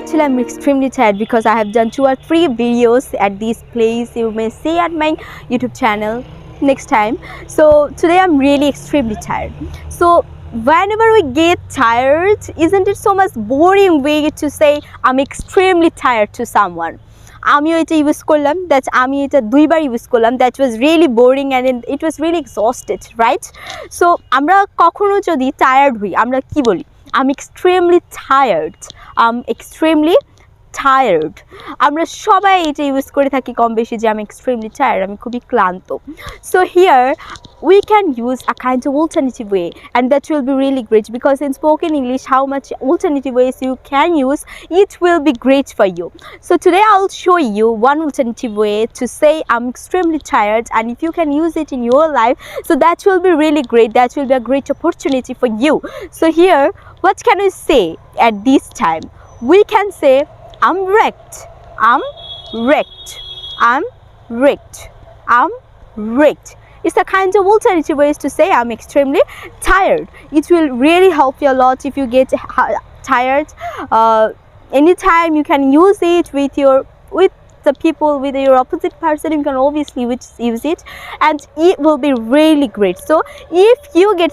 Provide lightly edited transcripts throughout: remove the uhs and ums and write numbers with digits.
actually I'm extremely tired because I have done 2 or 3 videos at this place. You may see at my YouTube channel next time. So today I'm really extremely tired. So whenever we get tired, isn't it so much boring way to say I'm extremely tired to someone? আমিও এটা use করলাম, that আমি এটা 2 bar use করলাম, that was really boring and it was really exhausted, right? So আমরা কখনো যদি tired হই আমরা কি বলি? I'm extremely tired. I'm extremely tired. আমরা সবাই এটা ইউজ করে থাকি কম বেশি যে আমি extremely tired, আমি খুবই ক্লান্ত. So here we can use a kind of alternative way, and that will be really great because in spoken English how much alternative ways you can use, it will be great for you. So today I'll show you one alternative way to say I'm extremely tired, and if you can use it in your life, so that will be really great. That will be a great opportunity for you. So here what can we say at this time? We can say I'm wrecked. I'm wrecked. I'm wrecked. I'm wrecked. It's a kind of alternative ways to say I'm extremely tired. It will really help you a lot if you get tired. Anytime you can use it with the people, with your opposite person, you can obviously use it, and it will be really great. So if you get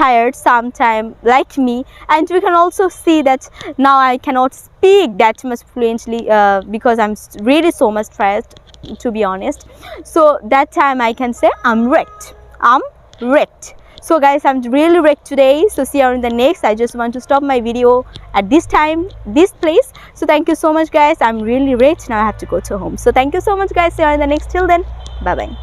tired sometime like me, and you can also see that now I cannot speak that much fluently because I'm really so much stressed, to be honest. So that time I can say I'm wrecked. I'm wrecked. So guys, I'm really wrecked today. So see you in the next. I just want to stop my video at this time, this place. So thank you so much guys. I'm really wrecked. Now I have to go to home. So thank you so much guys. See you in the next. Till then, bye bye.